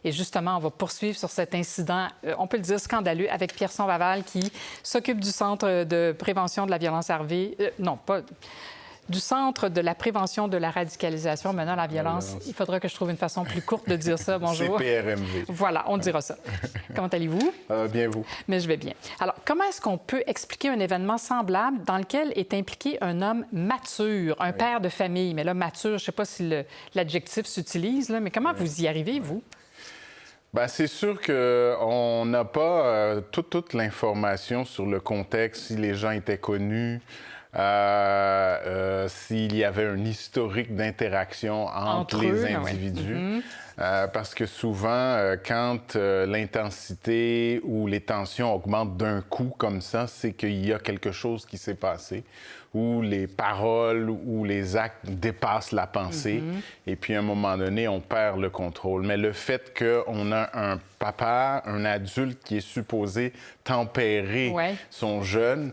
Et justement, on va poursuivre sur cet incident, on peut le dire, scandaleux, avec Pierre Sonvaval qui s'occupe du Centre de prévention de la violence armée. Non, pas... du Centre de la prévention de la radicalisation menant à la violence. Il faudra que je trouve une façon plus courte de dire ça. Bonjour. CPRMV. Voilà, on dira ça. Comment allez-vous? Bien, vous. Mais je vais bien. Alors, comment est-ce qu'on peut expliquer un événement semblable dans lequel est impliqué un homme mature, un père de famille? Mais là, mature, je ne sais pas si l'adjectif s'utilise, là, mais comment vous y arrivez, vous? Bien, c'est sûr qu'on n'a pas toute l'information sur le contexte, si les gens étaient connus, s'il y avait un historique d'interaction entre les individus. Oui. Parce que souvent, quand l'intensité ou les tensions augmentent d'un coup comme ça, c'est qu'il y a quelque chose qui s'est passé, où les paroles ou les actes dépassent la pensée, et puis à un moment donné, on perd le contrôle. Mais le fait qu'on a un papa, un adulte qui est supposé tempérer son jeune,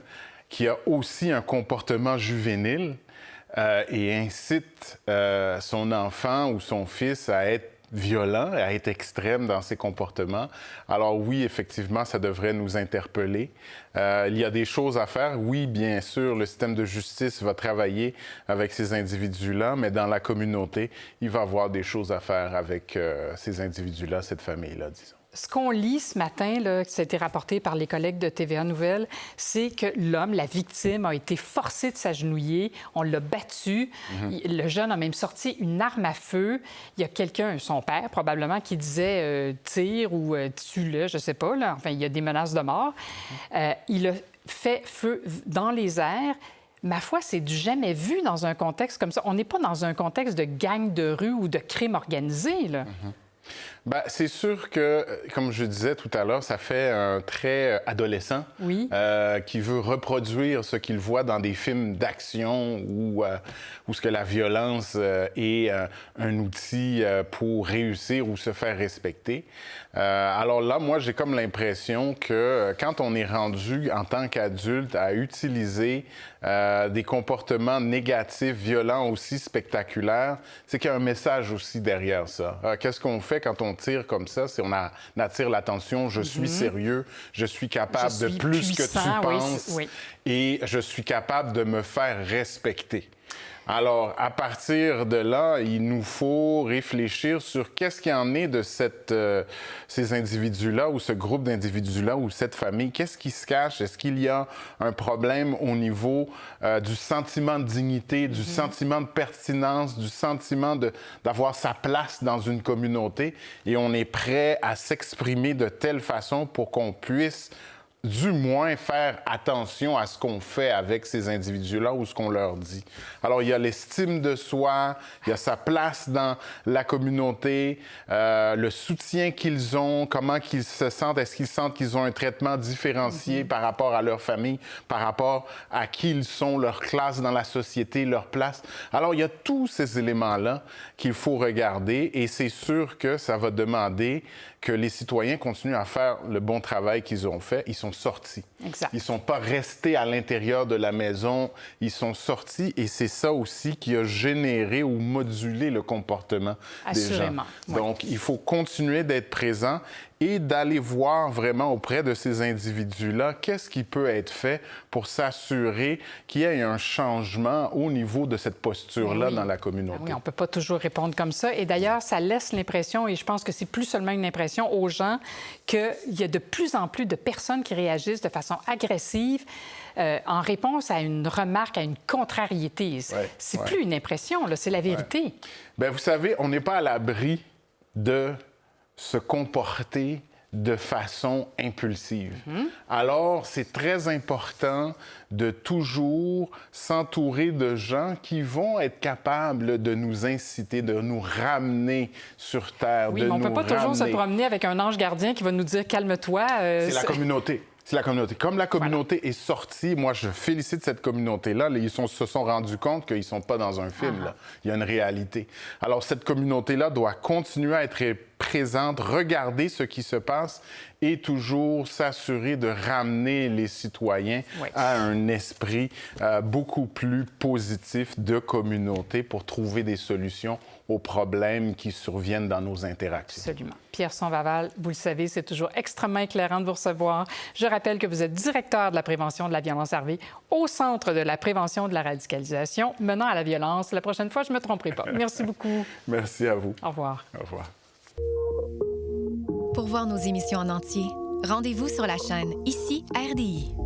qui a aussi un comportement juvénile et incite son enfant ou son fils à être violent, à être extrême dans ses comportements. Alors oui, effectivement, ça devrait nous interpeller. Il y a des choses à faire. Oui, bien sûr, le système de justice va travailler avec ces individus-là, mais dans la communauté, il va y avoir des choses à faire avec ces individus-là, cette famille-là, disons. Ce qu'on lit ce matin, là, ça a été rapporté par les collègues de TVA Nouvelles, c'est que l'homme, la victime, a été forcé de s'agenouiller, on l'a battu. Le jeune a même sorti une arme à feu. Il y a quelqu'un, son père probablement, qui disait tire ou tue-le, je sais pas. Là. Enfin, il y a des menaces de mort. Il a fait feu dans les airs. Ma foi, c'est du jamais vu dans un contexte comme ça. On n'est pas dans un contexte de gang de rue ou de crime organisé, là. Bien, c'est sûr que, comme je disais tout à l'heure, ça fait un trait adolescent qui veut reproduire ce qu'il voit dans des films d'action où ce que la violence est un outil pour réussir ou se faire respecter. Alors là, moi, j'ai comme l'impression que quand on est rendu en tant qu'adulte à utiliser des comportements négatifs, violents aussi spectaculaires, c'est qu'il y a un message aussi derrière ça. Qu'est-ce qu'on fait quand on tire comme ça? C'est on attire l'attention, je suis sérieux, je suis capable de plus que tu penses et je suis capable de me faire respecter. Alors, à partir de là, il nous faut réfléchir sur qu'est-ce qu'il en est de ces individus-là ou ce groupe d'individus-là ou cette famille. Qu'est-ce qui se cache? Est-ce qu'il y a un problème au niveau du sentiment de dignité, du sentiment de pertinence, du sentiment d'avoir sa place dans une communauté? Et on est prêt à s'exprimer de telle façon pour qu'on puisse du moins faire attention à ce qu'on fait avec ces individus-là ou ce qu'on leur dit. Alors, il y a l'estime de soi, il y a sa place dans la communauté, le soutien qu'ils ont, comment qu'ils se sentent, est-ce qu'ils sentent qu'ils ont un traitement différencié par rapport à leur famille, par rapport à qui ils sont, leur classe dans la société, leur place. Alors, il y a tous ces éléments-là qu'il faut regarder et c'est sûr que ça va demander que les citoyens continuent à faire le bon travail qu'ils ont fait. Ils sont sortis. Exact. Ils ne sont pas restés à l'intérieur de la maison. Ils sont sortis et c'est ça aussi qui a généré ou modulé le comportement des gens. Donc, il faut continuer d'être présent et d'aller voir vraiment auprès de ces individus-là qu'est-ce qui peut être fait pour s'assurer qu'il y ait un changement au niveau de cette posture-là dans la communauté. Oui, on ne peut pas toujours répondre comme ça. Et d'ailleurs, ça laisse l'impression, et je pense que c'est plus seulement une impression aux gens, qu'il y a de plus en plus de personnes qui réagissent de façon agressive en réponse à une remarque, à une contrariété. C'est plus une impression, là, c'est la vérité. Bien, vous savez, on n'est pas à l'abri de se comporter de façon impulsive. Alors, c'est très important de toujours s'entourer de gens qui vont être capables de nous inciter, de nous ramener sur Terre, oui, mais on ne peut pas toujours se promener avec un ange gardien qui va nous dire « calme-toi ». C'est la communauté. C'est la communauté. Comme la communauté est sortie, moi, je félicite cette communauté-là. Ils se sont rendus compte qu'ils ne sont pas dans un film. Là. Il y a une réalité. Alors, cette communauté-là doit continuer à être présente, regarder ce qui se passe et toujours s'assurer de ramener les citoyens à un esprit beaucoup plus positif de communauté pour trouver des solutions aux problèmes qui surviennent dans nos interactions. Absolument. Pierre Sonvaval, vous le savez, c'est toujours extrêmement éclairant de vous recevoir. Je rappelle que vous êtes directeur de la prévention de la violence armée au Centre de la prévention de la radicalisation menant à la violence. La prochaine fois, je ne me tromperai pas. Merci beaucoup. Merci à vous. Au revoir. Au revoir. Pour voir nos émissions en entier, rendez-vous sur la chaîne Ici RDI.